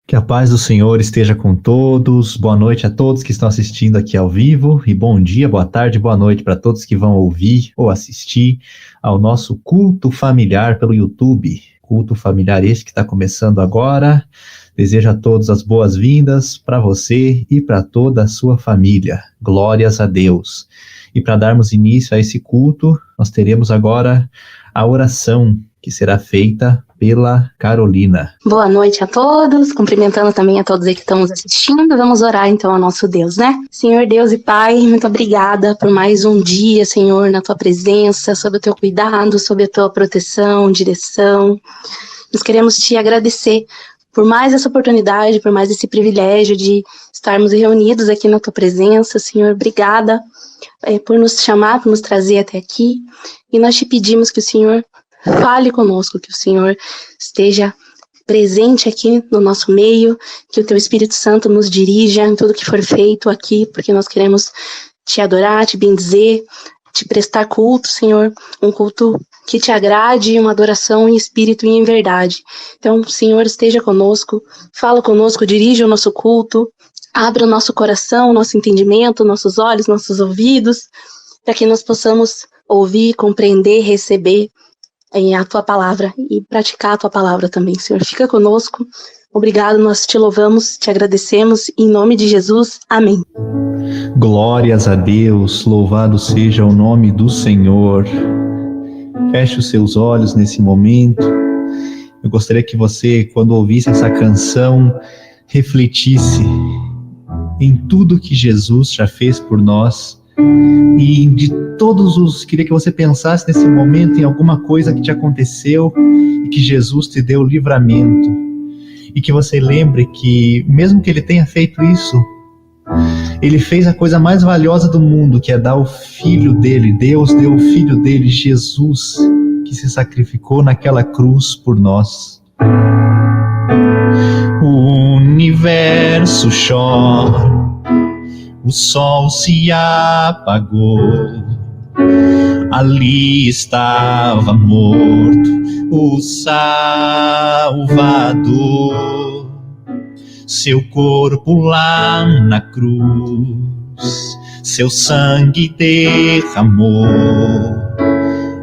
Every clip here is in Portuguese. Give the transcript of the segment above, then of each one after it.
Que a paz do Senhor esteja com todos. Boa noite a todos que estão assistindo aqui ao vivo e bom dia, boa tarde, boa noite para todos que vão ouvir ou assistir ao nosso culto familiar pelo YouTube. Culto familiar este que está começando agora. Desejo a todos as boas-vindas para você e para toda a sua família. Glórias a Deus. E para darmos início a esse culto, nós teremos agora a oração que será feita pela Carolina. Boa noite a todos, cumprimentando também a todos aí que estão nos assistindo. Vamos orar então ao nosso Deus, né? Senhor Deus e Pai, muito obrigada por mais um dia, Senhor, na Tua presença, sob o Teu cuidado, sob a Tua proteção, direção. Nós queremos Te agradecer por mais essa oportunidade, por mais esse privilégio de estarmos reunidos aqui na Tua presença. Senhor, obrigada por nos chamar, por nos trazer até aqui. E nós Te pedimos que o Senhor fale conosco, que o Senhor esteja presente aqui no nosso meio, que o Teu Espírito Santo nos dirija em tudo que for feito aqui, porque nós queremos Te adorar, Te bendizer, Te prestar culto, Senhor, um culto que Te agrade, uma adoração em espírito e em verdade. Então, Senhor, esteja conosco, fala conosco, dirija o nosso culto, abra o nosso coração, nosso entendimento, nossos olhos, nossos ouvidos, para que nós possamos ouvir, compreender, receber a Tua palavra e praticar a Tua palavra também, Senhor. Fica conosco. Obrigado, nós Te louvamos, Te agradecemos. Em nome de Jesus, amém. Glórias a Deus, louvado seja o nome do Senhor. Feche os seus olhos nesse momento. Eu gostaria que você, quando ouvisse essa canção, refletisse em tudo que Jesus já fez por nós. E de todos os... Queria que você pensasse nesse momento em alguma coisa que te aconteceu e que Jesus te deu livramento. E que você lembre que, mesmo que Ele tenha feito isso, Ele fez a coisa mais valiosa do mundo, que é dar o Filho dele. Deus deu o Filho dele, Jesus, que se sacrificou naquela cruz por nós. O universo chora, o sol se apagou, ali estava morto o Salvador. Seu corpo lá na cruz, seu sangue derramou,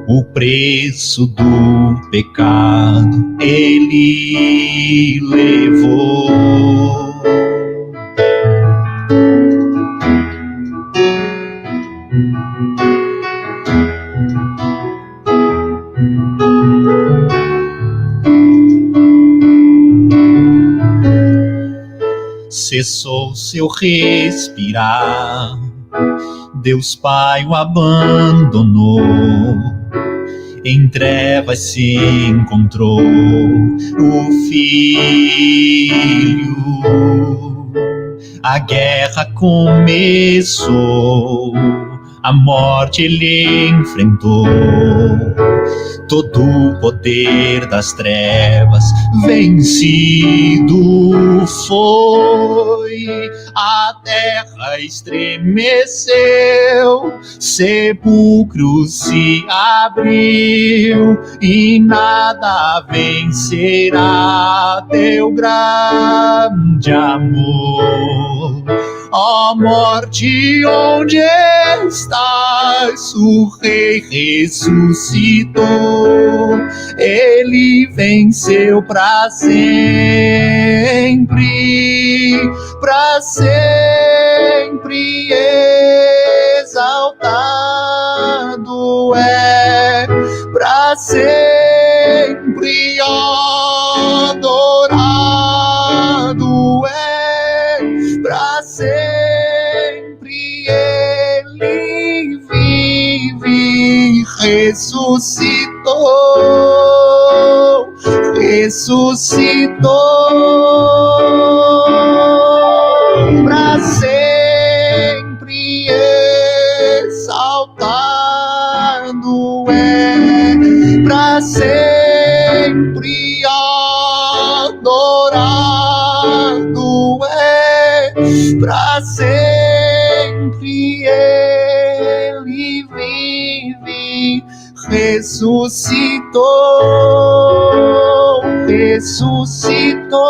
o preço do pecado Ele levou. Cessou seu respirar, Deus Pai o abandonou, em trevas se encontrou o Filho. A guerra começou, a morte Ele enfrentou, todo o poder das trevas vencido foi. A terra estremeceu, sepulcro se abriu e nada vencerá teu grande amor. Ó morte, onde estás? O Rei ressuscitou, Ele venceu para sempre, exaltado é, para sempre adorado é, para sempre Ele vive, ressuscitou, para sempre exaltado é, para sempre adorado é, para sempre Ele vive, ressuscitou, ressuscitou.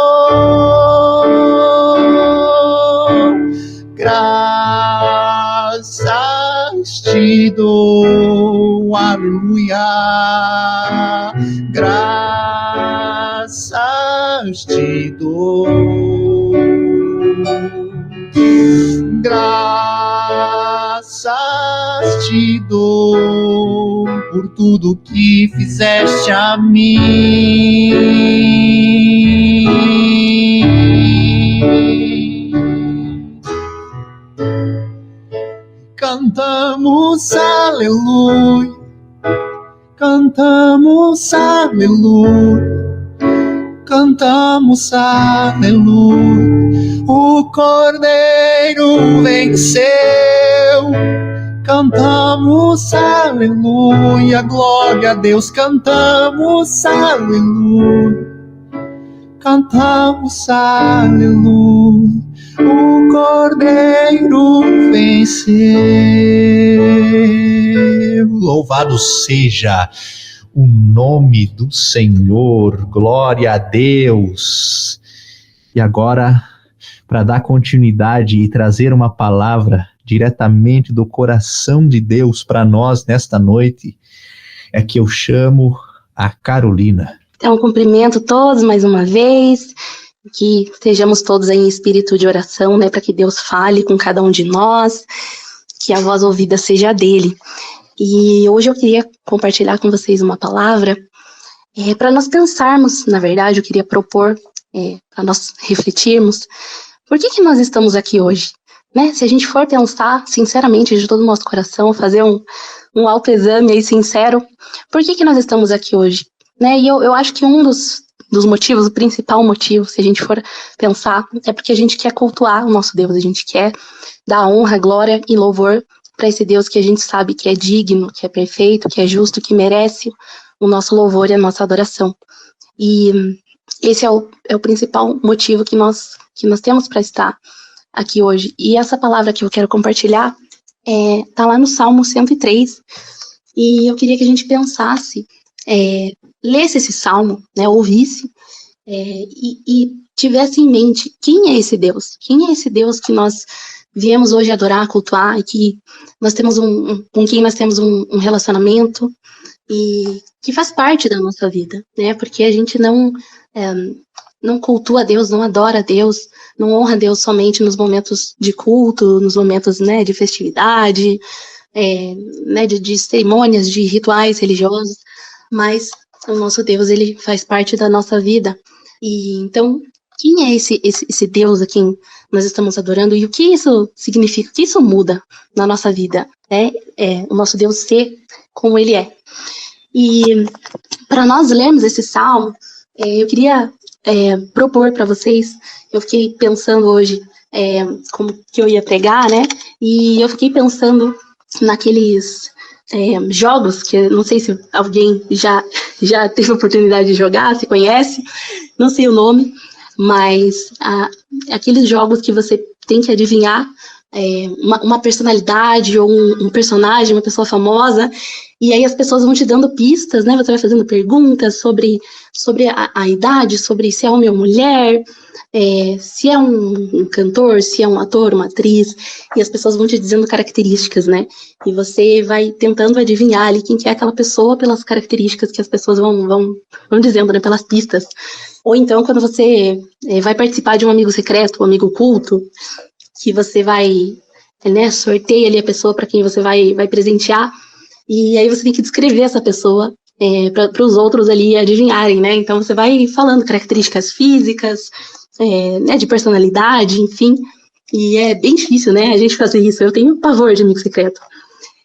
te dou, aleluia. Graças te dou, graças te dou por tudo que fizeste a mim. Cantamos aleluia, cantamos aleluia, cantamos aleluia. O Cordeiro venceu, cantamos aleluia, glória a Deus, cantamos aleluia, cantamos aleluia. O Cordeiro venceu. Louvado seja o nome do Senhor, glória a Deus. E agora, para dar continuidade e trazer uma palavra diretamente do coração de Deus para nós nesta noite, é que eu chamo a Carolina. Então, cumprimento todos mais uma vez, que estejamos todos aí em espírito de oração, né, para que Deus fale com cada um de nós, que a voz ouvida seja dele. E hoje eu queria compartilhar com vocês uma palavra para nós pensarmos, na verdade, eu queria propor para nós refletirmos, por que nós estamos aqui hoje? Né? Se a gente for pensar, sinceramente, de todo o nosso coração, fazer um autoexame aí sincero, por que nós estamos aqui hoje? Né? E eu acho que um dos motivos, o principal motivo, se a gente for pensar, é porque a gente quer cultuar o nosso Deus, a gente quer dar honra, glória e louvor para esse Deus que a gente sabe que é digno, que é perfeito, que é justo, que merece o nosso louvor e a nossa adoração. E esse é o principal motivo que nós temos para estar aqui hoje. E essa palavra que eu quero compartilhar está lá no Salmo 103, e eu queria que a gente pensasse, lesse esse salmo, né, ouvisse, e tivesse em mente quem é esse Deus? Quem é esse Deus que nós viemos hoje adorar, cultuar, e que nós temos com quem nós temos um relacionamento e que faz parte da nossa vida, né? Porque a gente não cultua a Deus, não adora a Deus, não honra a Deus somente nos momentos de culto, nos momentos, né, de festividade, né, de cerimônias, de rituais religiosos, mas o nosso Deus, ele faz parte da nossa vida. E então, quem é esse Deus a quem nós estamos adorando e o que isso significa, o que isso muda na nossa vida? O nosso Deus ser como ele é. E para nós lermos esse salmo, eu queria propor para vocês, eu fiquei pensando hoje como que eu ia pregar, né? E eu fiquei pensando naqueles jogos, que não sei se alguém já teve a oportunidade de jogar, se conhece, não sei o nome, mas aqueles jogos que você tem que adivinhar uma personalidade ou um personagem, uma pessoa famosa, e aí as pessoas vão te dando pistas, né? Você vai fazendo perguntas sobre a idade, sobre se é homem ou mulher, se é um cantor, se é um ator, uma atriz, e as pessoas vão te dizendo características, né? E você vai tentando adivinhar ali quem que é aquela pessoa pelas características que as pessoas vão dizendo, né? Pelas pistas. Ou então, quando você vai participar de um amigo secreto, um amigo oculto, que você vai, né, sorteia ali a pessoa para quem você vai presentear, e aí você tem que descrever essa pessoa para os outros ali adivinharem, né? Então você vai falando características físicas, né, de personalidade, enfim, e é bem difícil, né, a gente fazer isso. Eu tenho pavor de amigo secreto.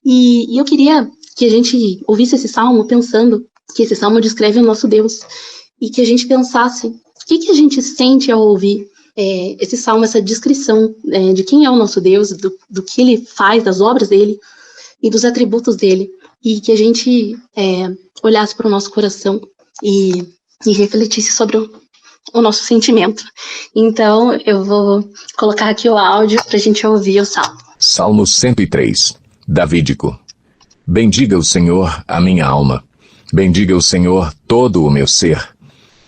E eu queria que a gente ouvisse esse salmo pensando que esse salmo descreve o nosso Deus, e que a gente pensasse o que a gente sente ao ouvir esse salmo, essa descrição de quem é o nosso Deus, do que ele faz, das obras dele e dos atributos dele, e que a gente olhasse para o nosso coração e refletisse sobre o nosso sentimento. Então, eu vou colocar aqui o áudio para a gente ouvir o salmo. Salmo 103, Davídico. Bendiga o Senhor a minha alma. Bendiga o Senhor todo o meu ser.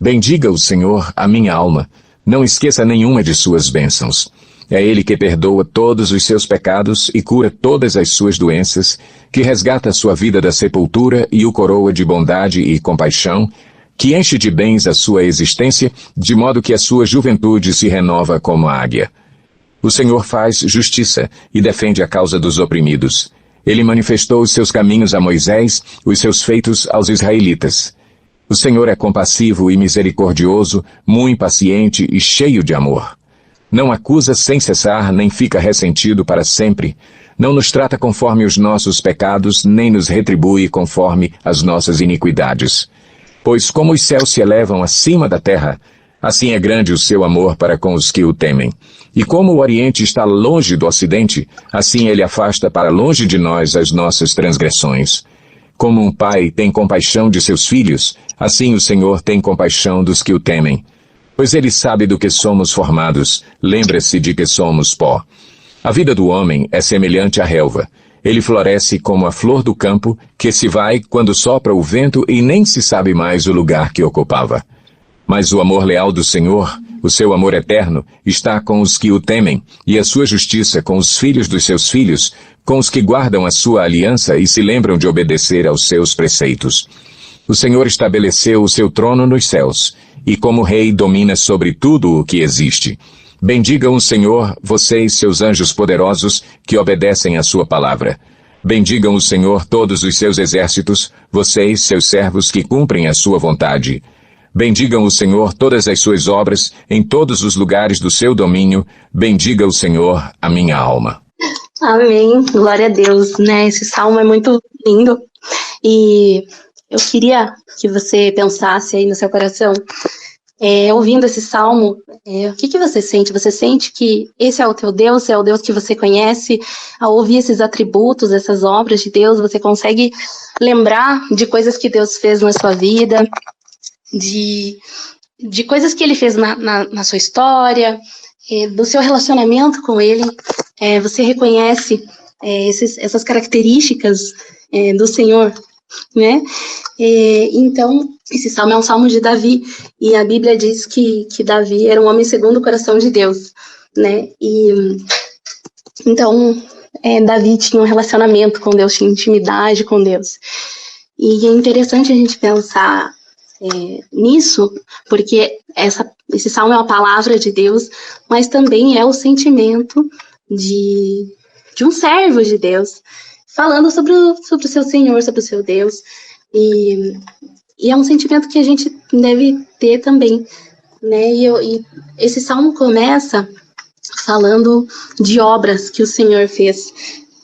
Bendiga o Senhor a minha alma. Não esqueça nenhuma de suas bênçãos. É Ele que perdoa todos os seus pecados e cura todas as suas doenças, que resgata a sua vida da sepultura e o coroa de bondade e compaixão, que enche de bens a sua existência, de modo que a sua juventude se renova como a águia. O Senhor faz justiça e defende a causa dos oprimidos. Ele manifestou os seus caminhos a Moisés, os seus feitos aos israelitas. O Senhor é compassivo e misericordioso, muito paciente e cheio de amor. Não acusa sem cessar, nem fica ressentido para sempre. Não nos trata conforme os nossos pecados, nem nos retribui conforme as nossas iniquidades. Pois como os céus se elevam acima da terra, assim é grande o seu amor para com os que o temem. E como o Oriente está longe do Ocidente, assim ele afasta para longe de nós as nossas transgressões. Como um pai tem compaixão de seus filhos, assim o Senhor tem compaixão dos que o temem. Pois ele sabe do que somos formados, lembra-se de que somos pó. A vida do homem é semelhante à relva. Ele floresce como a flor do campo, que se vai quando sopra o vento e nem se sabe mais o lugar que ocupava. Mas o amor leal do Senhor, o seu amor eterno, está com os que o temem, e a sua justiça com os filhos dos seus filhos, com os que guardam a sua aliança e se lembram de obedecer aos seus preceitos. O Senhor estabeleceu o seu trono nos céus, e como rei domina sobre tudo o que existe. Bendigam o Senhor, vocês, seus anjos poderosos, que obedecem à sua palavra. Bendigam o Senhor todos os seus exércitos, vocês, seus servos, que cumprem a sua vontade. Bendigam o Senhor todas as suas obras, em todos os lugares do seu domínio. Bendiga o Senhor, a minha alma. Amém, glória a Deus, né? Esse salmo é muito lindo e eu queria que você pensasse aí no seu coração, ouvindo esse salmo, o que você sente? Você sente que esse é o teu Deus, é o Deus que você conhece? Ao ouvir esses atributos, essas obras de Deus, você consegue lembrar de coisas que Deus fez na sua vida, de coisas que Ele fez na sua história, do seu relacionamento com Ele? Você reconhece essas características do Senhor, né? Então, esse salmo é um salmo de Davi, e a Bíblia diz que Davi era um homem segundo o coração de Deus, né? E então, Davi tinha um relacionamento com Deus, tinha intimidade com Deus. E é interessante a gente pensar nisso, porque esse salmo é uma palavra de Deus, mas também é o sentimento de um servo de Deus, falando sobre o seu Senhor, sobre o seu Deus, e é um sentimento que a gente deve ter também, né? E esse salmo começa falando de obras que o Senhor fez,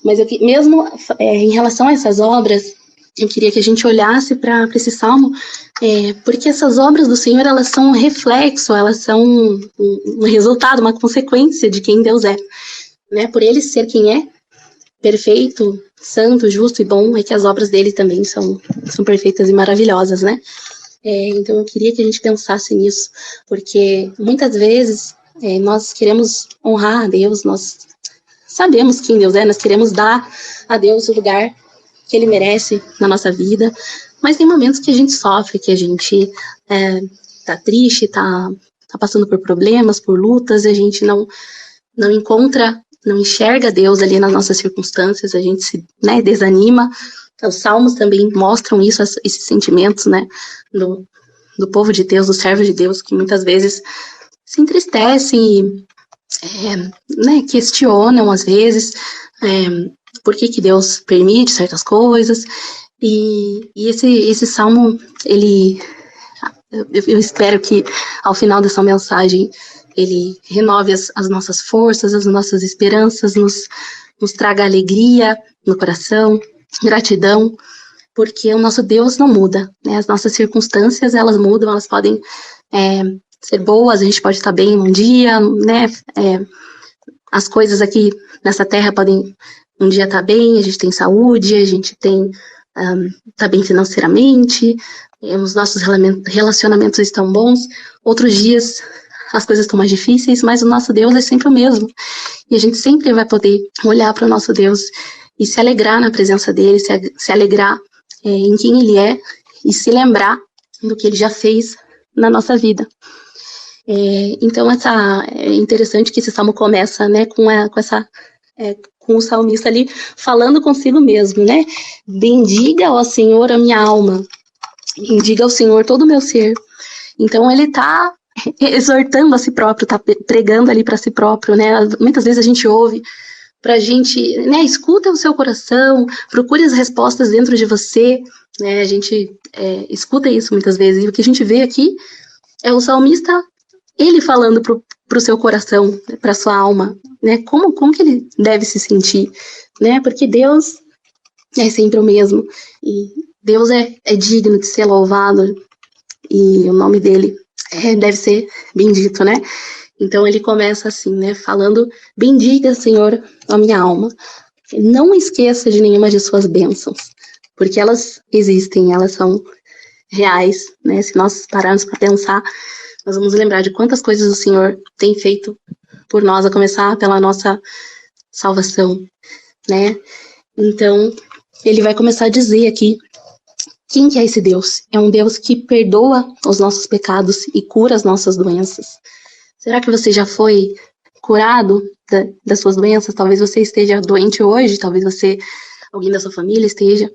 mas mesmo em relação a essas obras, eu queria que a gente olhasse para esse salmo, porque essas obras do Senhor, elas são um reflexo, elas são um resultado, uma consequência de quem Deus é, né? Por Ele ser quem é, perfeito, santo, justo e bom, é que as obras dele também são perfeitas e maravilhosas, né? Então eu queria que a gente pensasse nisso, porque muitas vezes nós queremos honrar a Deus, nós sabemos quem Deus é, nós queremos dar a Deus o lugar que Ele merece na nossa vida, mas tem momentos que a gente sofre, que a gente tá triste, tá passando por problemas, por lutas, e a gente não enxerga Deus ali nas nossas circunstâncias, a gente se desanima. Os salmos também mostram isso, esses sentimentos, né, do povo de Deus, dos servos de Deus, que muitas vezes se entristecem e questionam às vezes por que Deus permite certas coisas, e esse salmo, eu espero que ao final dessa mensagem ele renove as nossas forças, as nossas esperanças, nos traga alegria no coração, gratidão, porque o nosso Deus não muda, né? As nossas circunstâncias, elas mudam, elas podem ser boas, a gente pode estar bem um dia, né? As coisas aqui nessa terra podem um dia estar bem, a gente tem saúde, a gente está bem financeiramente, os nossos relacionamentos estão bons, outros dias as coisas estão mais difíceis, mas o nosso Deus é sempre o mesmo, e a gente sempre vai poder olhar para o nosso Deus e se alegrar na presença dele, se alegrar em quem ele é, e se lembrar do que ele já fez na nossa vida. Então, é interessante que esse salmo começa, né, com o salmista ali falando consigo mesmo, né? Bendiga, ó Senhor, a minha alma. Bendiga ao Senhor todo o meu ser. Então, ele está exortando a si próprio, está pregando ali para si próprio, né? Muitas vezes a gente ouve pra gente, né, escuta o seu coração, procure as respostas dentro de você, né? A gente escuta isso muitas vezes. E o que a gente vê aqui é o salmista, ele falando pro seu coração, pra sua alma, né? Como que ele deve se sentir, né? Porque Deus é sempre o mesmo. E Deus é digno de ser louvado. E o nome dele deve ser bendito, né? Então ele começa assim, né? Falando, bendiga, Senhor, a minha alma. Não esqueça de nenhuma de suas bênçãos. Porque elas existem, elas são reais, né? Se nós pararmos para pensar, nós vamos lembrar de quantas coisas o Senhor tem feito por nós, a começar pela nossa salvação, né? Então, ele vai começar a dizer aqui, quem que é esse Deus? É um Deus que perdoa os nossos pecados e cura as nossas doenças. Será que você já foi curado das suas doenças? Talvez você esteja doente hoje, talvez alguém da sua família esteja,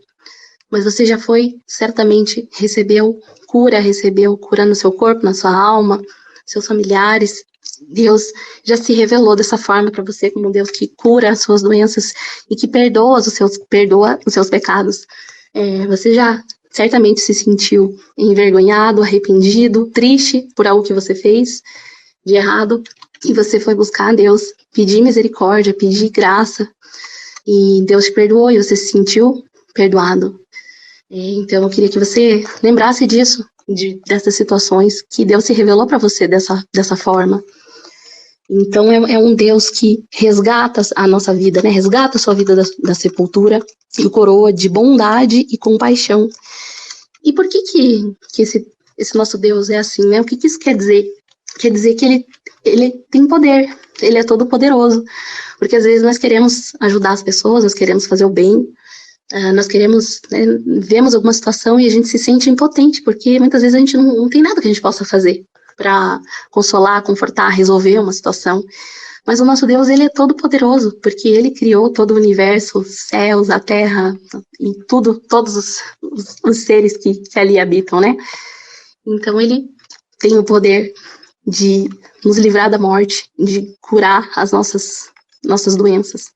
mas você já foi, certamente recebeu cura no seu corpo, na sua alma, seus familiares. Deus já se revelou dessa forma para você como um Deus que cura as suas doenças e que perdoa os seus pecados. Você já certamente se sentiu envergonhado, arrependido, triste por algo que você fez de errado, e você foi buscar a Deus, pedir misericórdia, pedir graça, e Deus te perdoou e você se sentiu perdoado. Então, eu queria que você lembrasse disso, dessas situações que Deus se revelou para você dessa forma. Então, é um Deus que resgata a nossa vida, né? Resgata a sua vida da sepultura e o coroa de bondade e compaixão. E por que esse nosso Deus é assim, né? O que isso quer dizer? Quer dizer que ele tem poder, ele é todo poderoso. Porque às vezes nós queremos ajudar as pessoas, nós queremos fazer o bem, nós queremos, né, vemos alguma situação e a gente se sente impotente, porque muitas vezes a gente não tem nada que a gente possa fazer para consolar, confortar, resolver uma situação. Mas o nosso Deus, ele é todo poderoso, porque ele criou todo o universo, os céus, a terra, e tudo, todos os seres que ali habitam, né? Então ele tem o poder de nos livrar da morte, de curar as nossas doenças.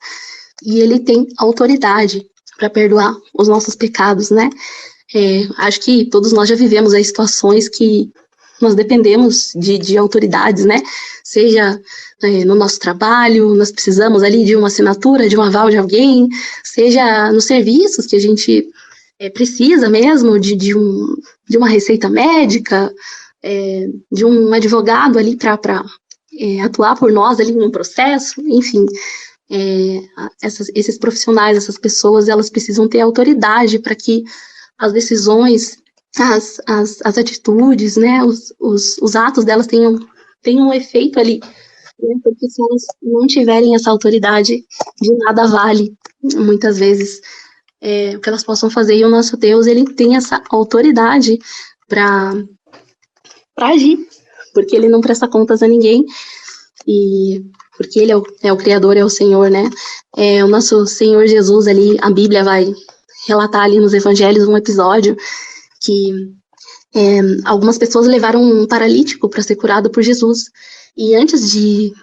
E ele tem autoridade para perdoar os nossos pecados, né? Acho que todos nós já vivemos aí situações que nós dependemos de autoridades, né? Seja no nosso trabalho, nós precisamos ali de uma assinatura, de um aval de alguém, seja nos serviços que a gente precisa mesmo de uma receita médica, de um advogado ali para atuar por nós ali num processo, enfim. Esses profissionais, essas pessoas, elas precisam ter autoridade para que as decisões, as atitudes, né, os atos delas tenham um efeito ali, né, porque se elas não tiverem essa autoridade, de nada vale, muitas vezes, o que elas possam fazer. E o nosso Deus, ele tem essa autoridade para agir, porque ele não presta contas a ninguém, e porque ele é o Criador, é o Senhor, né? O nosso Senhor Jesus ali, a Bíblia vai relatar ali nos Evangelhos um episódio que algumas pessoas levaram um paralítico para ser curado por Jesus. E antes de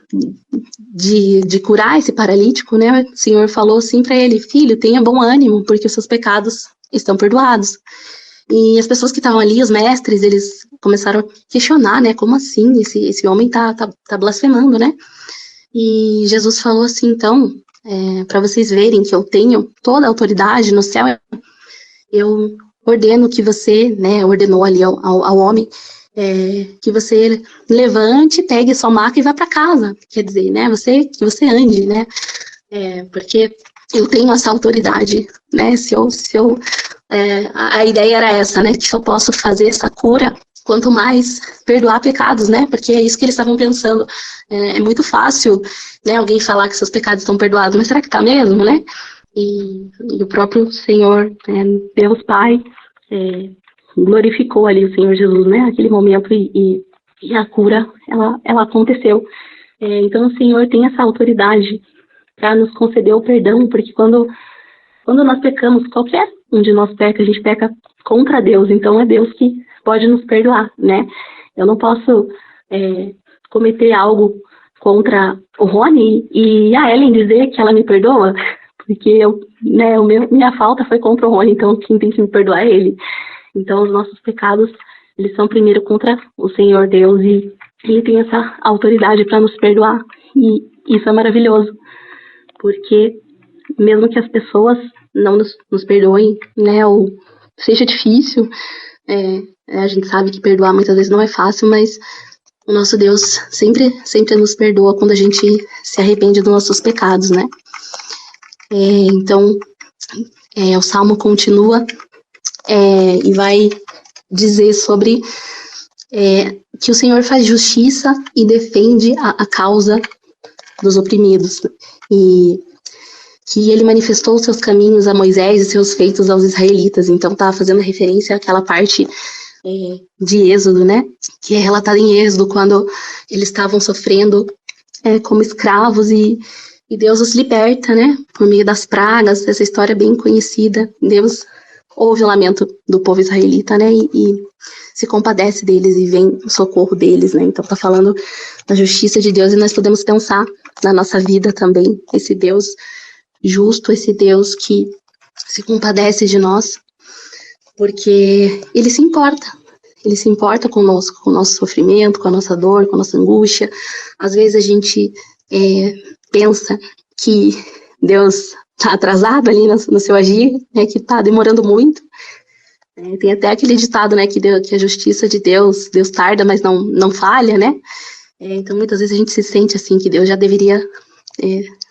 curar esse paralítico, né, o Senhor falou assim para ele: filho, tenha bom ânimo, porque os seus pecados estão perdoados. E as pessoas que estavam ali, os mestres, eles começaram a questionar, né, como assim, esse homem tá blasfemando, né? E Jesus falou assim, então, para vocês verem que eu tenho toda a autoridade no céu, eu ordeno que você, né, ordenou ali ao homem, que você levante, pegue sua maca e vá para casa. Quer dizer, né, que você ande, né, porque eu tenho essa autoridade, né, a ideia era essa, né, que eu posso fazer essa cura, quanto mais perdoar pecados, né, porque é isso que eles estavam pensando. É muito fácil, né, alguém falar que seus pecados estão perdoados, mas será que tá mesmo, né? E o próprio Senhor, Deus Pai, glorificou ali o Senhor Jesus, né, naquele momento, e e a cura, ela aconteceu. Então o Senhor tem essa autoridade para nos conceder o perdão, porque quando nós pecamos, qualquer um de nós peca, a gente peca contra Deus, então é Deus que pode nos perdoar, né? Eu não posso cometer algo contra o Rony e a Ellen dizer que ela me perdoa, porque minha falta foi contra o Rony, então quem tem que me perdoar é ele. Então os nossos pecados, eles são primeiro contra o Senhor Deus, e Ele tem essa autoridade para nos perdoar, e isso é maravilhoso, porque mesmo que as pessoas não nos perdoem, né, ou seja difícil, a gente sabe que perdoar muitas vezes não é fácil, mas o nosso Deus sempre nos perdoa quando a gente se arrepende dos nossos pecados, né? Então, o Salmo continua e vai dizer sobre que o Senhor faz justiça e defende a causa dos oprimidos, e que ele manifestou seus caminhos a Moisés e seus feitos aos israelitas. Então tá fazendo referência àquela parte de Êxodo, né, que é relatada em Êxodo, quando eles estavam sofrendo como escravos, e Deus os liberta, né, por meio das pragas. Essa história é bem conhecida. Deus ouve o lamento do povo israelita, né, e se compadece deles e vem o socorro deles, né. Então tá falando da justiça de Deus, e nós podemos pensar na nossa vida também, esse Deus justo, esse Deus que se compadece de nós, porque Ele se importa conosco, com o nosso sofrimento, com a nossa dor, com a nossa angústia. Às vezes a gente pensa que Deus está atrasado ali no seu agir, né, que está demorando muito. Tem até aquele ditado, né, que a justiça de Deus tarda, mas não falha, né? Então muitas vezes a gente se sente assim, que Deus já deveria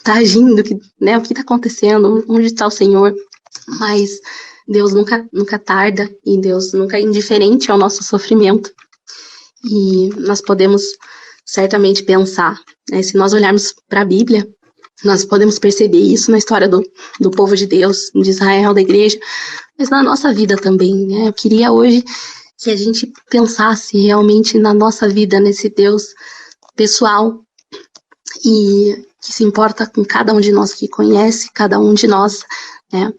tá agindo, né, o que está acontecendo, onde está o Senhor? Mas Deus nunca tarda, e Deus nunca é indiferente ao nosso sofrimento. E nós podemos certamente pensar, né, se nós olharmos para a Bíblia, nós podemos perceber isso na história do povo de Deus, de Israel, da igreja, mas na nossa vida também, né? Eu queria hoje que a gente pensasse realmente na nossa vida, nesse Deus pessoal, e que se importa com cada um de nós, que conhece cada um de nós, né?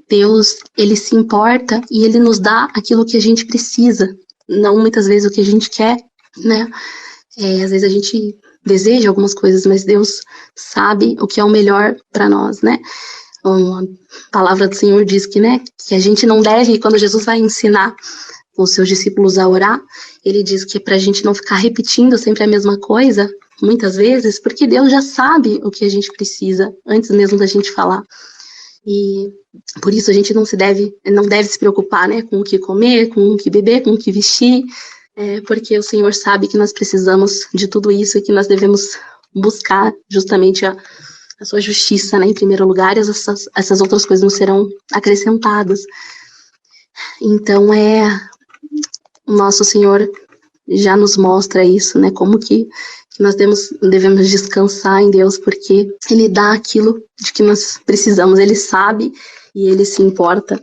Deus, Ele se importa e Ele nos dá aquilo que a gente precisa, não muitas vezes o que a gente quer, né? Às vezes a gente deseja algumas coisas, mas Deus sabe o que é o melhor para nós, né? A palavra do Senhor diz que a gente não deve, quando Jesus vai ensinar os seus discípulos a orar, Ele diz que é para a gente não ficar repetindo sempre a mesma coisa, muitas vezes, porque Deus já sabe o que a gente precisa, antes mesmo da gente falar. E por isso a gente não deve se preocupar, né, com o que comer, com o que beber, com o que vestir, porque o Senhor sabe que nós precisamos de tudo isso, e que nós devemos buscar justamente a sua justiça, né, em primeiro lugar, e essas outras coisas nos serão acrescentadas. Então o nosso Senhor já nos mostra isso, né, como que nós devemos descansar em Deus, porque Ele dá aquilo de que nós precisamos. Ele sabe e Ele se importa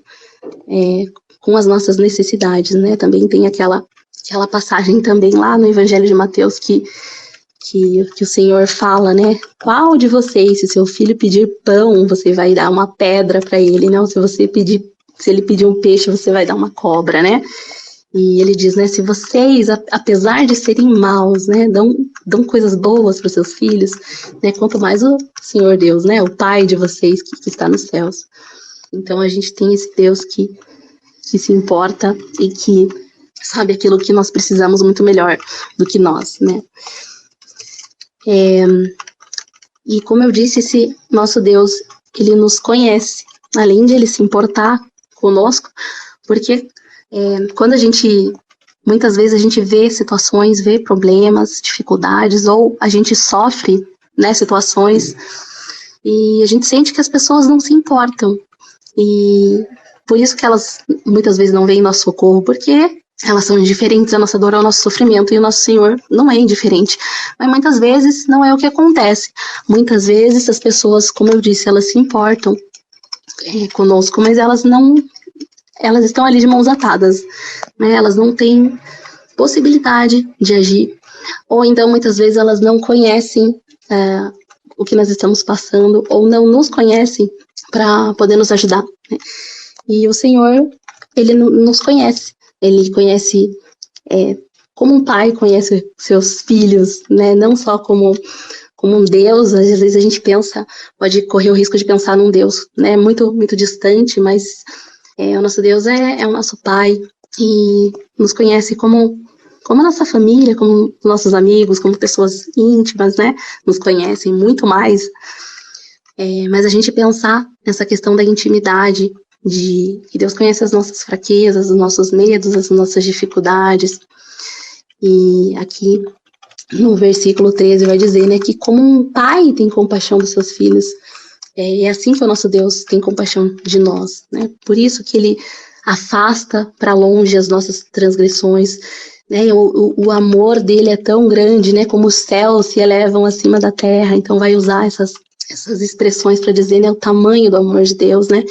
com as nossas necessidades, né? Também tem aquela passagem também lá no Evangelho de Mateus que o Senhor fala, né? Qual de vocês, se seu filho pedir pão, você vai dar uma pedra para ele, não? Se ele pedir um peixe, você vai dar uma cobra, né? E ele diz, né, se vocês, apesar de serem maus, né, dão coisas boas para os seus filhos, né, quanto mais o Senhor Deus, né, o Pai de vocês que está nos céus. Então a gente tem esse Deus que se importa e que sabe aquilo que nós precisamos muito melhor do que nós, né. E como eu disse, esse nosso Deus, Ele nos conhece, além de Ele se importar conosco, porque quando muitas vezes a gente vê situações, vê problemas, dificuldades, ou a gente sofre, né, situações, e a gente sente que as pessoas não se importam, e por isso que elas muitas vezes não veem nosso socorro, porque elas são indiferentes à nossa dor, ao nosso sofrimento, e o nosso Senhor não é indiferente. Mas muitas vezes não é o que acontece. Muitas vezes as pessoas, como eu disse, elas se importam conosco, mas elas estão ali de mãos atadas, né? Elas não têm possibilidade de agir, ou então muitas vezes elas não conhecem o que nós estamos passando, ou não nos conhecem para poder nos ajudar, né? E o Senhor, Ele nos conhece, Ele conhece como um pai conhece seus filhos, né? Não só como um Deus. Às vezes a gente pode correr o risco de pensar num Deus, né? Muito, muito distante, mas o nosso Deus é o nosso pai e nos conhece como a nossa família, como nossos amigos, como pessoas íntimas, né? Nos conhecem muito mais. Mas a gente pensar nessa questão da intimidade, de que Deus conhece as nossas fraquezas, os nossos medos, as nossas dificuldades. E aqui no versículo 13 vai dizer, né, que como um pai tem compaixão dos seus filhos, é assim que o nosso Deus tem compaixão de nós, né? Por isso que Ele afasta para longe as nossas transgressões, né? O amor dele é tão grande, né, como os céus se elevam acima da terra. Então vai usar essas expressões para dizer, né, o tamanho do amor de Deus, né?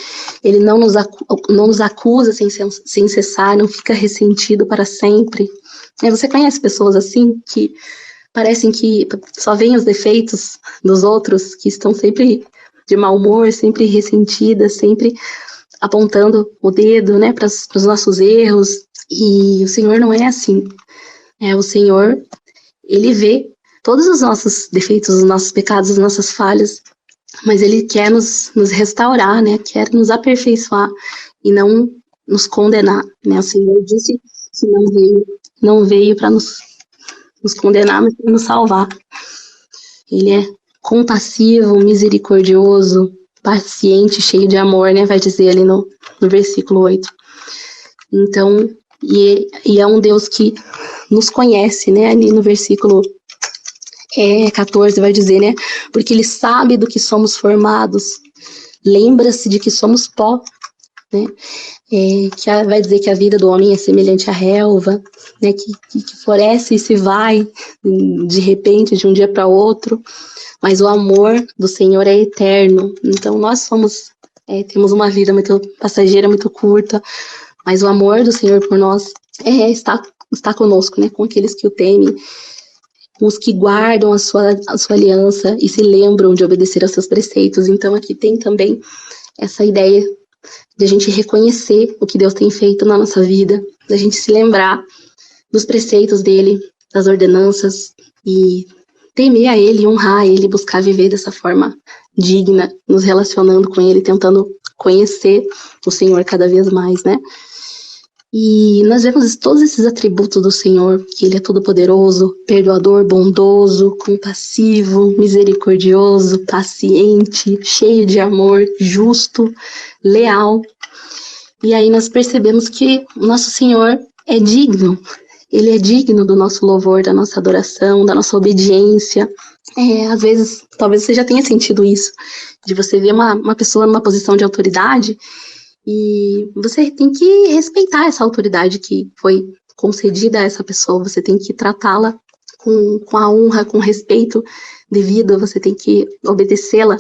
Ele não nos acusa sem cessar, não fica ressentido para sempre. Você conhece pessoas assim que parecem que só veem os defeitos dos outros, que estão sempre de mau humor, sempre ressentidas, sempre apontando o dedo, né, para os nossos erros. E o Senhor não é assim. O Senhor, Ele vê todos os nossos defeitos, os nossos pecados, as nossas falhas, mas Ele quer nos restaurar, né, quer nos aperfeiçoar e não nos condenar, né? O Senhor disse que não veio para nos condenar, mas para nos salvar. Ele é compassivo, misericordioso, paciente, cheio de amor, né? Vai dizer ali no versículo 8. Então, e é um Deus que nos conhece, né? Ali no versículo 14 vai dizer, né? Porque Ele sabe do que somos formados, lembra-se de que somos pó, né? Que vai dizer que a vida do homem é semelhante à relva, né? Que floresce e se vai de repente, de um dia para outro, mas o amor do Senhor é eterno. Então nós temos uma vida muito passageira, muito curta, mas o amor do Senhor por nós está conosco, né? Com aqueles que o temem, com os que guardam a sua aliança e se lembram de obedecer aos seus preceitos. Então aqui tem também essa ideia de a gente reconhecer o que Deus tem feito na nossa vida, da gente se lembrar dos preceitos dele, das ordenanças, e temer a Ele, honrar a Ele, buscar viver dessa forma digna, nos relacionando com Ele, tentando conhecer o Senhor cada vez mais, né? E nós vemos todos esses atributos do Senhor, que Ele é todo-poderoso, perdoador, bondoso, compassivo, misericordioso, paciente, cheio de amor, justo, leal. E aí nós percebemos que o nosso Senhor é digno. Ele é digno do nosso louvor, da nossa adoração, da nossa obediência. Às vezes, talvez você já tenha sentido isso, de você ver uma pessoa numa posição de autoridade e você tem que respeitar essa autoridade que foi concedida a essa pessoa, você tem que tratá-la com a honra, com o respeito devido, você tem que obedecê-la,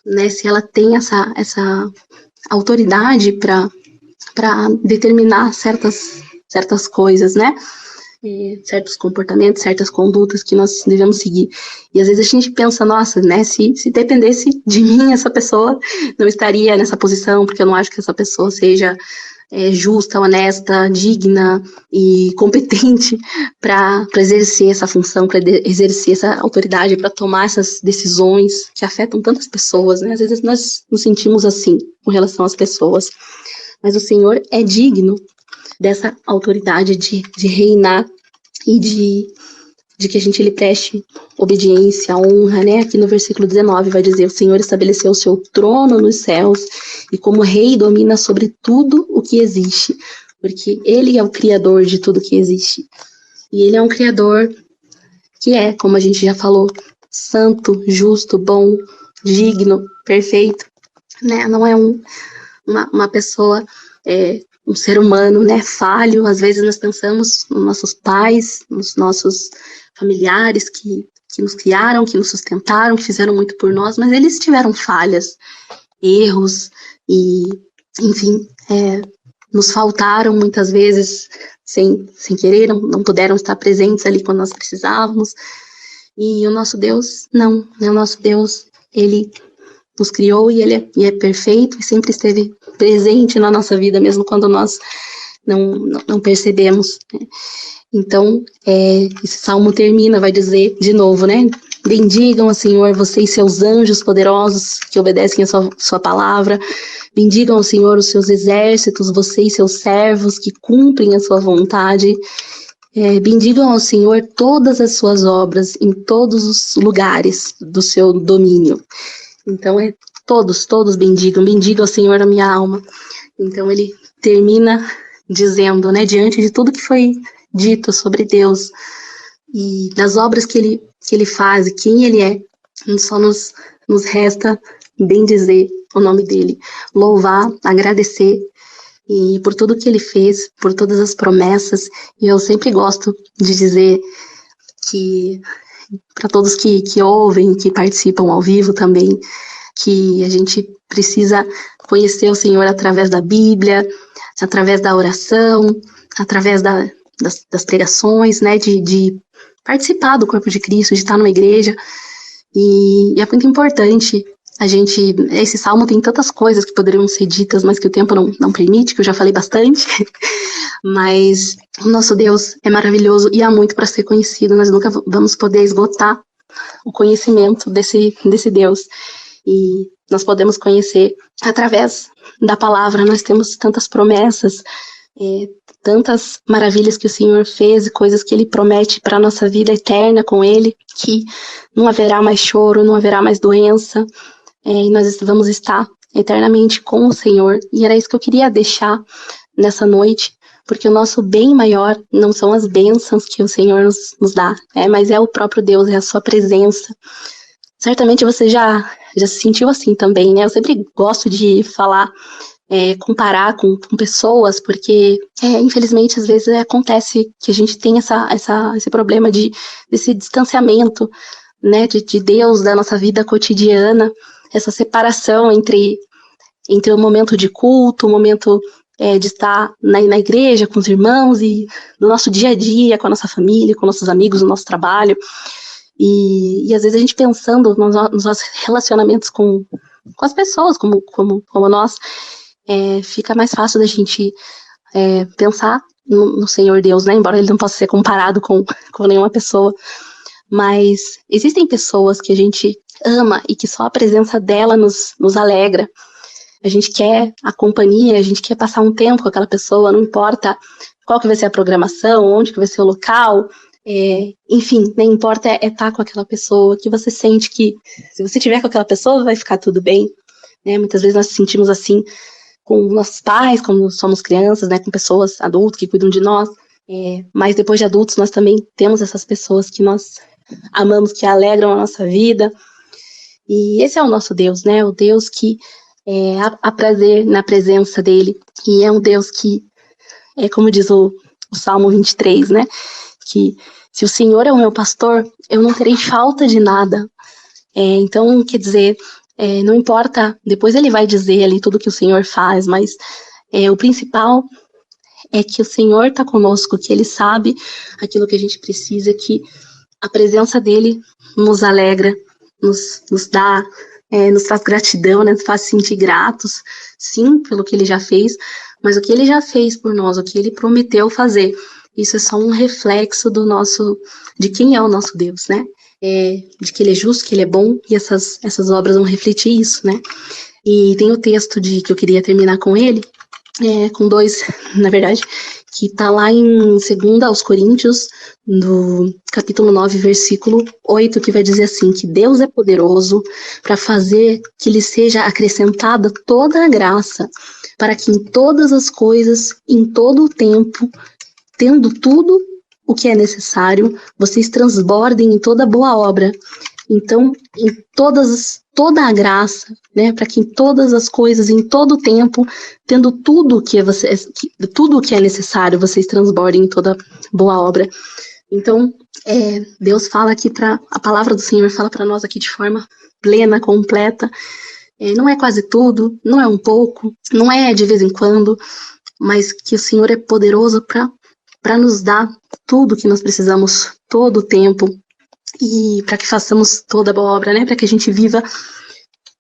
né? Se ela tem essa autoridade para determinar certas coisas, né? Certos comportamentos, certas condutas que nós devemos seguir. E às vezes a gente pensa, nossa, né, se dependesse de mim, essa pessoa não estaria nessa posição, porque eu não acho que essa pessoa seja justa, honesta, digna e competente para exercer essa função, para exercer essa autoridade, para tomar essas decisões que afetam tantas pessoas, né? Às vezes nós nos sentimos assim com relação às pessoas, mas o Senhor é digno dessa autoridade de reinar e de que a gente lhe preste obediência, honra, né? Aqui no versículo 19 vai dizer, o Senhor estabeleceu o seu trono nos céus e como rei domina sobre tudo o que existe, porque Ele é o criador de tudo que existe. E Ele é um criador que é, como a gente já falou, santo, justo, bom, digno, perfeito, né? Não é uma pessoa, um ser humano, né, falho. Às vezes nós pensamos nos nossos pais, nos nossos familiares que nos criaram, que nos sustentaram, que fizeram muito por nós, mas eles tiveram falhas, erros e, enfim, nos faltaram muitas vezes sem querer, não puderam estar presentes ali quando nós precisávamos. E o nosso Deus, não, né? O nosso Deus, Ele nos criou e Ele é perfeito e sempre esteve presente na nossa vida, mesmo quando nós não percebemos, né? Então, esse salmo termina, vai dizer de novo, né? Bendigam ao Senhor, vocês seus anjos poderosos que obedecem a sua palavra. Bendigam ao Senhor os seus exércitos, vocês seus servos que cumprem a sua vontade. Bendigam ao Senhor todas as suas obras em todos os lugares do seu domínio. Então, todos bendigam ao Senhor a minha alma. Então, ele termina dizendo, né, diante de tudo que foi dito sobre Deus e das obras que ele faz e quem ele é, só nos resta bendizer o nome dele, louvar, agradecer e por tudo que ele fez, por todas as promessas. E eu sempre gosto de dizer que para todos que ouvem, que participam ao vivo também, que a gente precisa conhecer o Senhor através da Bíblia, através da oração, através das pregações, né, de participar do corpo de Cristo, de estar numa igreja. E é muito importante esse salmo tem tantas coisas que poderiam ser ditas, mas que o tempo não permite, que eu já falei bastante, mas o nosso Deus é maravilhoso e há muito para ser conhecido, nós nunca vamos poder esgotar o conhecimento desse Deus, e nós podemos conhecer através da palavra. Nós temos tantas promessas, tantas maravilhas que o Senhor fez e coisas que Ele promete para a nossa vida eterna com Ele, que não haverá mais choro, não haverá mais doença, e nós vamos estar eternamente com o Senhor. E era isso que eu queria deixar nessa noite, porque o nosso bem maior não são as bênçãos que o Senhor nos dá, mas é o próprio Deus, é a sua presença. Certamente você já se sentiu assim também, né? Eu sempre gosto de falar, comparar com pessoas, porque infelizmente às vezes acontece que a gente tem esse problema desse distanciamento, né, de Deus, da nossa vida cotidiana, essa separação entre o momento de culto, o momento de estar na igreja com os irmãos e do nosso dia a dia, com a nossa família, com nossos amigos, no nosso trabalho. E às vezes a gente pensando nos nossos relacionamentos com as pessoas, como nós, fica mais fácil da gente pensar no Senhor Deus, né? Embora ele não possa ser comparado com nenhuma pessoa. Mas existem pessoas que a gente ama e que só a presença dela nos alegra. A gente quer a companhia, a gente quer passar um tempo com aquela pessoa, não importa qual que vai ser a programação, onde que vai ser o local, enfim, nem importa estar com aquela pessoa, que você sente que se você estiver com aquela pessoa vai ficar tudo bem, né? Muitas vezes nós nos sentimos assim com nossos pais, quando somos crianças, né? Com pessoas adultas que cuidam de nós, mas depois de adultos nós também temos essas pessoas que nós amamos, que alegram a nossa vida. E esse é o nosso Deus, né? O Deus que há prazer na presença dele, e é um Deus que, como diz o Salmo 23, né? Que se o Senhor é o meu pastor, eu não terei falta de nada. Então, quer dizer, não importa, depois ele vai dizer ali tudo que o Senhor faz, mas o principal é que o Senhor está conosco, que ele sabe aquilo que a gente precisa, que a presença dele nos alegra, nos dá, nos faz gratidão, né, nos faz sentir gratos, sim, pelo que ele já fez, mas o que ele já fez por nós, o que ele prometeu fazer, isso é só um reflexo de quem é o nosso Deus, né? De que ele é justo, que ele é bom, e essas obras vão refletir isso, né? E tem o texto que eu queria terminar com ele, com dois, na verdade, que está lá em 2 aos Coríntios, no capítulo 9, versículo 8, que vai dizer assim, que Deus é poderoso para fazer que lhe seja acrescentada toda a graça, para que em todas as coisas, em todo o tempo, tendo tudo o que é necessário, vocês transbordem em toda boa obra. Então, em toda a graça, né, para que em todas as coisas, em todo o tempo, tendo tudo o que é necessário, vocês transbordem em toda boa obra. Então, Deus fala aqui, a palavra do Senhor fala para nós aqui de forma plena, completa. Não é quase tudo, não é um pouco, não é de vez em quando, mas que o Senhor é poderoso para nos dar tudo que nós precisamos, todo o tempo, e para que façamos toda a boa obra, né? Para que a gente viva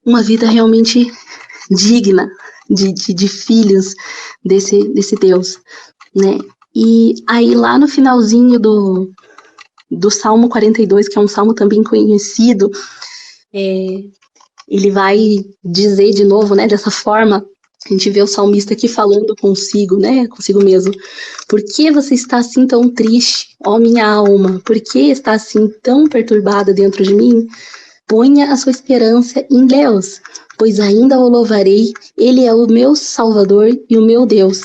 uma vida realmente digna de filhos desse Deus, né? E aí lá no finalzinho do Salmo 42, que é um salmo também conhecido, ele vai dizer de novo, né, dessa forma, a gente vê o salmista aqui falando consigo, né, consigo mesmo. Por que você está assim tão triste, ó minha alma? Por que está assim tão perturbada dentro de mim? Ponha a sua esperança em Deus, pois ainda o louvarei, Ele é o meu Salvador e o meu Deus.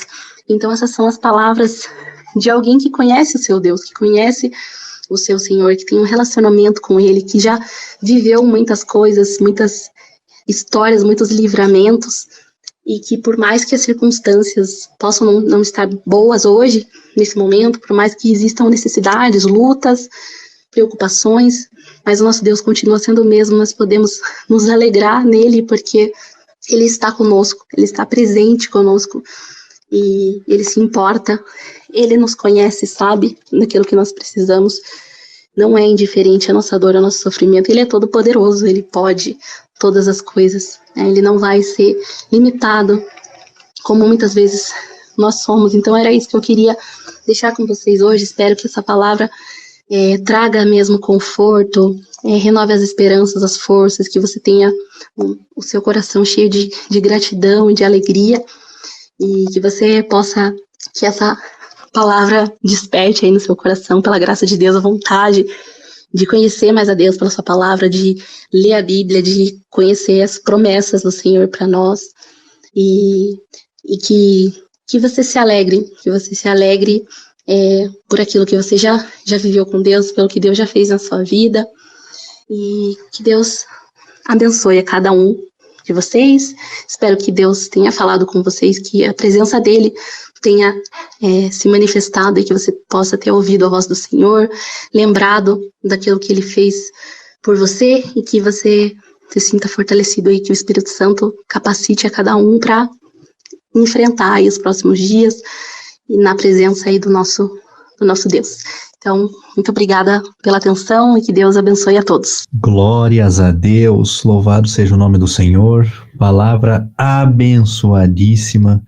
Então essas são as palavras de alguém que conhece o seu Deus, que conhece o seu Senhor, que tem um relacionamento com Ele, que já viveu muitas coisas, muitas histórias, muitos livramentos, e que por mais que as circunstâncias possam não estar boas hoje, nesse momento, por mais que existam necessidades, lutas, preocupações, mas o nosso Deus continua sendo o mesmo, nós podemos nos alegrar nele, porque Ele está conosco, Ele está presente conosco, e Ele se importa, Ele nos conhece, sabe, daquilo que nós precisamos, não é indiferente à nossa dor, ao nosso sofrimento, Ele é todo poderoso, Ele pode todas as coisas, né? Ele não vai ser limitado, como muitas vezes nós somos. Então era isso que eu queria deixar com vocês hoje, espero que essa palavra traga mesmo conforto, renove as esperanças, as forças, que você tenha o seu coração cheio de gratidão e de alegria, e que você possa, que essa palavra desperte aí no seu coração, pela graça de Deus, a vontade de conhecer mais a Deus pela sua palavra, de ler a Bíblia, de conhecer as promessas do Senhor para nós, e que você se alegre, por aquilo que você já viveu com Deus, pelo que Deus já fez na sua vida, e que Deus abençoe a cada um de vocês. Espero que Deus tenha falado com vocês, que a presença dele tenha se manifestado, e que você possa ter ouvido a voz do Senhor, lembrado daquilo que ele fez por você, e que você se sinta fortalecido aí, que o Espírito Santo capacite a cada um para enfrentar aí os próximos dias, e na presença aí do nosso Deus. Então, muito obrigada pela atenção, e que Deus abençoe a todos. Glórias a Deus, louvado seja o nome do Senhor, palavra abençoadíssima.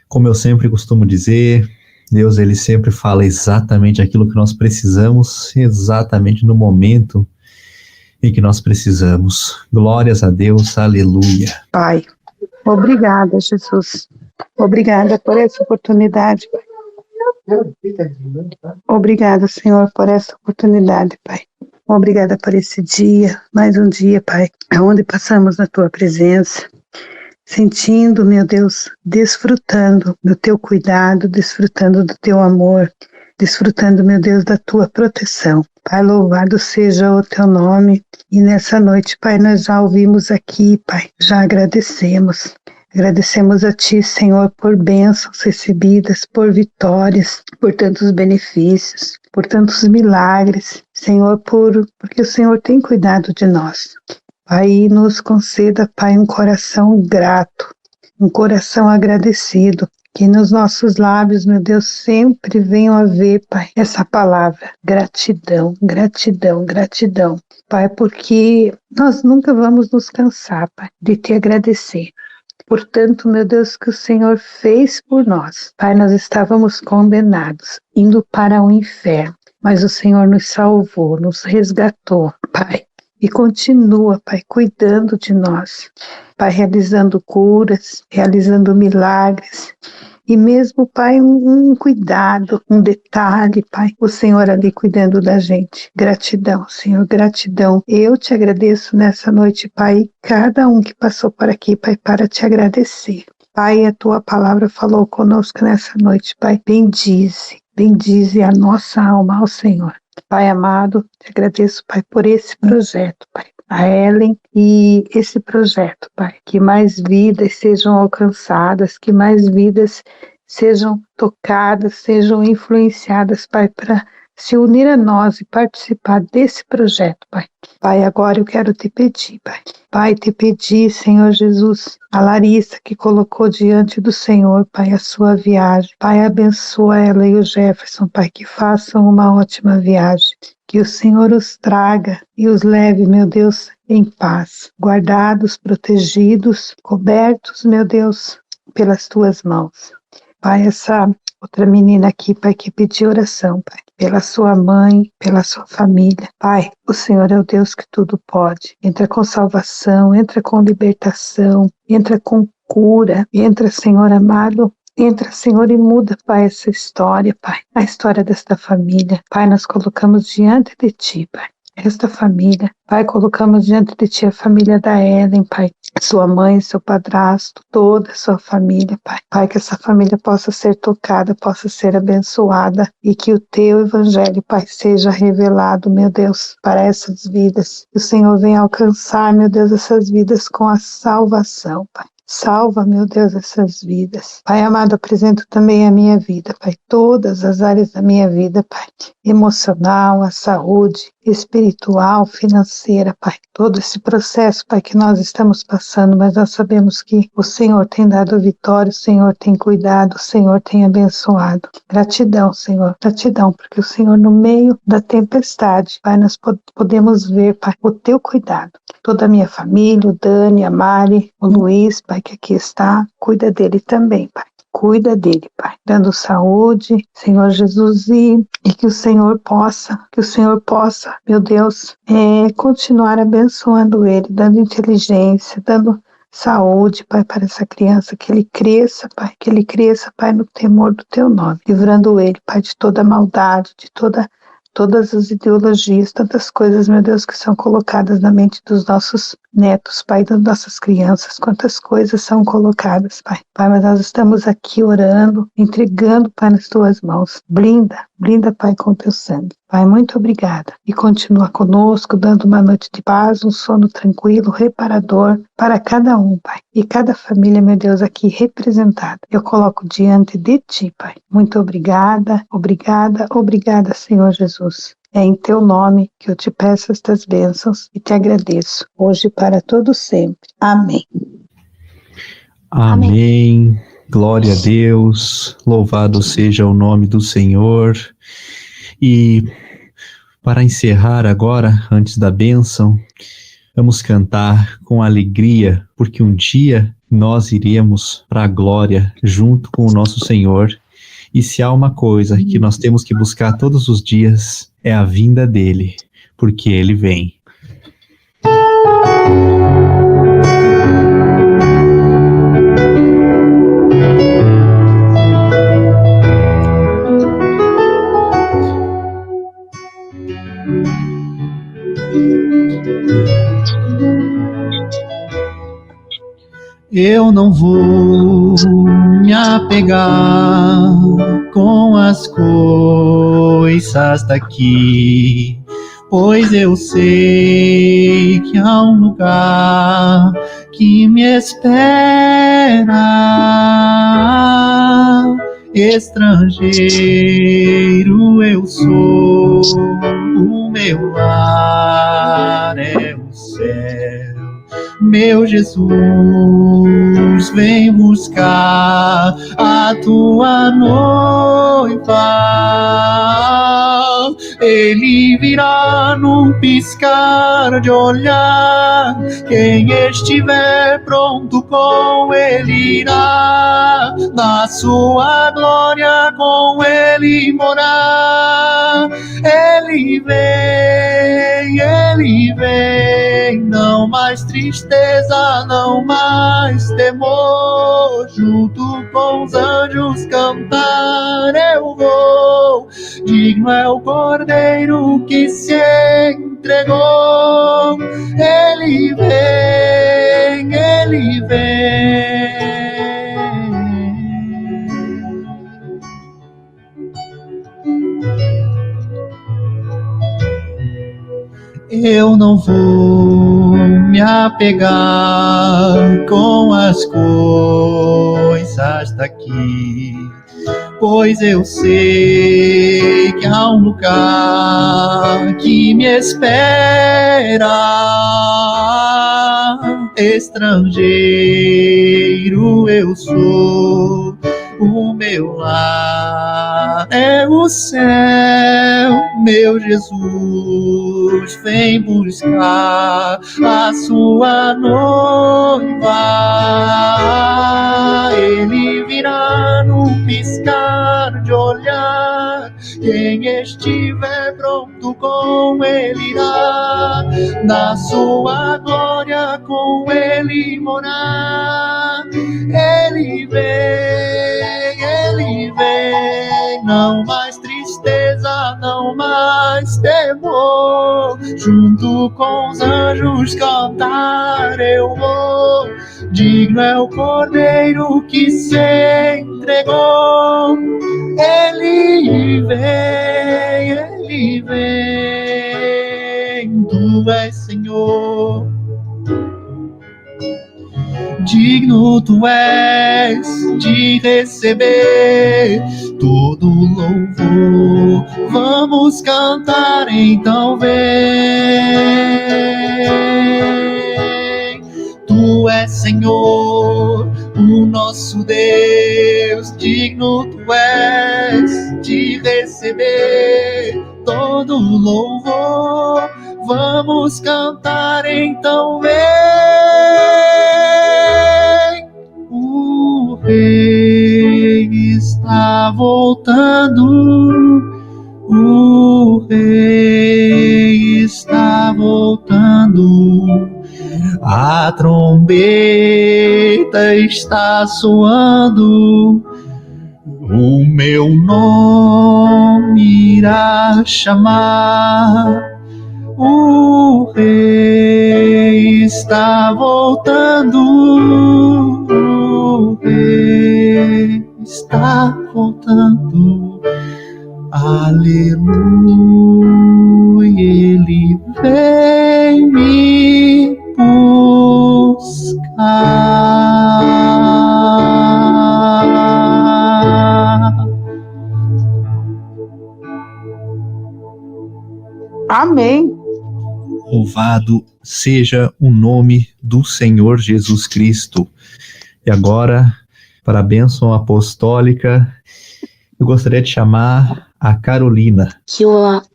Como eu sempre costumo dizer, Deus, ele sempre fala exatamente aquilo que nós precisamos, exatamente no momento em que nós precisamos. Glórias a Deus, aleluia. Pai, obrigada, Jesus. Obrigada por essa oportunidade, Pai. Obrigada, Senhor, por essa oportunidade, Pai. Obrigada por esse dia, mais um dia, Pai, onde passamos na Tua presença, sentindo, meu Deus, desfrutando do Teu cuidado, desfrutando do Teu amor, desfrutando, meu Deus, da Tua proteção. Pai, louvado seja o Teu nome, e nessa noite, Pai, nós já ouvimos aqui, Pai, já agradecemos. Agradecemos a Ti, Senhor, por bênçãos recebidas, por vitórias, por tantos benefícios, por tantos milagres, Senhor, porque o Senhor tem cuidado de nós. Pai, nos conceda, Pai, um coração grato, um coração agradecido, que nos nossos lábios, meu Deus, sempre venham a ver, Pai, essa palavra, gratidão, gratidão, gratidão. Pai, porque nós nunca vamos nos cansar, Pai, de Te agradecer. Portanto, meu Deus, que o Senhor fez por nós. Pai, nós estávamos condenados, indo para o inferno, mas o Senhor nos salvou, nos resgatou, Pai, e continua, Pai, cuidando de nós, Pai, realizando curas, realizando milagres, e mesmo, Pai, um cuidado, um detalhe, Pai, o Senhor ali cuidando da gente. Gratidão, Senhor, gratidão. Eu te agradeço nessa noite, Pai, cada um que passou por aqui, Pai, para te agradecer. Pai, a Tua palavra falou conosco nessa noite, Pai, bendize a nossa alma ao Senhor. Pai amado, te agradeço, Pai, por esse projeto, Pai, a Ellen e esse projeto, Pai, que mais vidas sejam alcançadas, que mais vidas sejam tocadas, sejam influenciadas, Pai, para se unir a nós e participar desse projeto, Pai. Pai, agora eu quero te pedir, Pai. Pai, te pedir, Senhor Jesus, a Larissa que colocou diante do Senhor, Pai, a sua viagem. Pai, abençoa ela e o Jefferson, Pai, que façam uma ótima viagem. Que o Senhor os traga e os leve, meu Deus, em paz, guardados, protegidos, cobertos, meu Deus, pelas tuas mãos. Pai, essa outra menina aqui, Pai, que pediu oração, Pai, pela sua mãe, pela sua família. Pai, o Senhor é o Deus que tudo pode. Entra com salvação, entra com libertação, entra com cura, entra, Senhor amado. Entra, Senhor, e muda, Pai, essa história, Pai, a história desta família. Pai, nós colocamos diante de Ti, Pai, esta família. Pai, colocamos diante de Ti a família da Ellen, Pai, sua mãe, seu padrasto, toda a sua família, Pai. Pai, que essa família possa ser tocada, possa ser abençoada e que o Teu Evangelho, Pai, seja revelado, meu Deus, para essas vidas. Que o Senhor venha alcançar, meu Deus, essas vidas com a salvação, Pai. Salva, meu Deus, essas vidas. Pai amado, apresento também a minha vida, Pai, todas as áreas da minha vida, Pai, emocional, a saúde, espiritual, financeira, Pai, todo esse processo, Pai, que nós estamos passando, mas nós sabemos que o Senhor tem dado vitória, o Senhor tem cuidado, o Senhor tem abençoado. Gratidão, Senhor, gratidão, porque o Senhor, no meio da tempestade, Pai, nós podemos ver, Pai, o Teu cuidado. Toda a minha família, o Dani, a Mari, o Luiz, Pai, que aqui está, cuida dele também, Pai. Cuida dele, Pai, dando saúde, Senhor Jesus, e que o Senhor possa, meu Deus, continuar abençoando ele, dando inteligência, dando saúde, Pai, para essa criança, que ele cresça, Pai, no temor do Teu nome, livrando ele, Pai, de toda maldade, de todas as ideologias, tantas coisas, meu Deus, que são colocadas na mente dos nossos netos, Pai, das nossas crianças, quantas coisas são colocadas, Pai. Pai, mas nós estamos aqui orando, entregando, Pai, nas Tuas mãos. Blinda, Pai, com Teu sangue. Pai, muito obrigada. E continua conosco, dando uma noite de paz, um sono tranquilo, reparador, para cada um, Pai. E cada família, meu Deus, aqui representada. Eu coloco diante de Ti, Pai. Muito obrigada, Senhor Jesus. É em Teu nome que eu te peço estas bênçãos e te agradeço, hoje e para todo sempre. Amém. Amém. Glória a Deus. Louvado seja o nome do Senhor. E para encerrar agora, antes da bênção, vamos cantar com alegria, porque um dia nós iremos para a glória junto com o nosso Senhor. E se há uma coisa que nós temos que buscar todos os dias, é a vinda dele, porque ele vem. Eu não vou me apegar com as coisas daqui, pois eu sei que há um lugar que me espera. Estrangeiro eu sou, o meu lar é o céu. Meu Jesus, vem buscar a tua noiva. Ele virá num piscar de olhar. Quem estiver pronto com ele irá, na sua glória com ele morar. Ele vem, não mais tristeza, não mais temor. Junto com os anjos cantar eu vou. Digno é o Cordeiro que se entregou. Ele vem, ele vem. Eu não vou me apegar com as coisas daqui, pois eu sei que há um lugar que me espera. Estrangeiro eu sou, o meu lar é o céu. Meu Jesus vem buscar a sua noiva. Ele virá num piscar de olhar. Quem estiver pronto com ele irá, na sua glória com ele morar. Ele vem, não mais tristeza, não mais temor. Junto com os anjos cantar eu vou. Digno é o Cordeiro que se entregou. Ele vem, tu és Senhor. Digno tu és de receber todo louvor. Vamos cantar, então vem. Tu és Senhor, o nosso Deus. Digno tu és de receber todo louvor. Vamos cantar, então vem. O Rei está voltando. O Rei está voltando. A trombeta está soando. O meu nome irá chamar. O Rei está voltando. O Rei está voltando. Aleluia, ele vem me buscar. Amém. Louvado seja o nome do Senhor Jesus Cristo. E agora, para a bênção apostólica, eu gostaria de chamar a Carolina. Que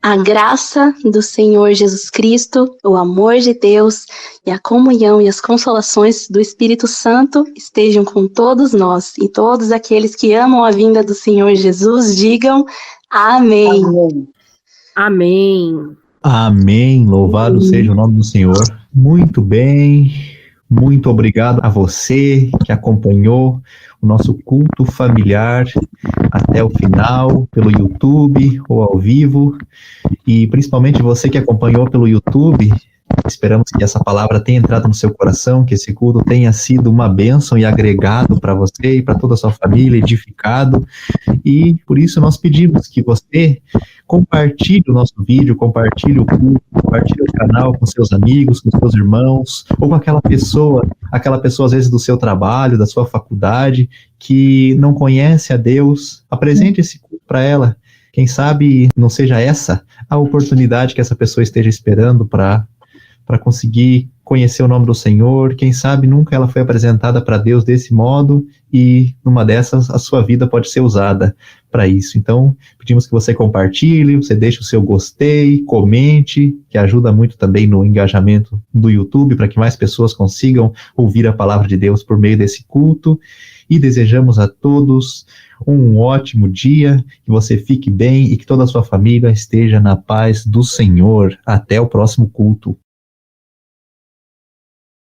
a graça do Senhor Jesus Cristo, o amor de Deus e a comunhão e as consolações do Espírito Santo estejam com todos nós e todos aqueles que amam a vinda do Senhor Jesus, digam amém. Amém. Amém. Louvado seja o nome do Senhor. Muito bem. Muito obrigado a você que acompanhou o nosso culto familiar até o final, pelo YouTube ou ao vivo. E principalmente você que acompanhou pelo YouTube, esperamos que essa palavra tenha entrado no seu coração, que esse culto tenha sido uma bênção e agregado para você e para toda a sua família, edificado. E por isso nós pedimos que você compartilhe o nosso vídeo, compartilhe o culto, compartilhe o canal com seus amigos, com seus irmãos, ou com aquela pessoa às vezes do seu trabalho, da sua faculdade, que não conhece a Deus. Apresente esse culto para ela. Quem sabe não seja essa a oportunidade que essa pessoa esteja esperando para conseguir conhecer o nome do Senhor. Quem sabe nunca ela foi apresentada para Deus desse modo e numa dessas a sua vida pode ser usada para isso. Então, pedimos que você compartilhe, você deixe o seu gostei, comente, que ajuda muito também no engajamento do YouTube, para que mais pessoas consigam ouvir a palavra de Deus por meio desse culto. E desejamos a todos um ótimo dia, que você fique bem e que toda a sua família esteja na paz do Senhor. Até o próximo culto.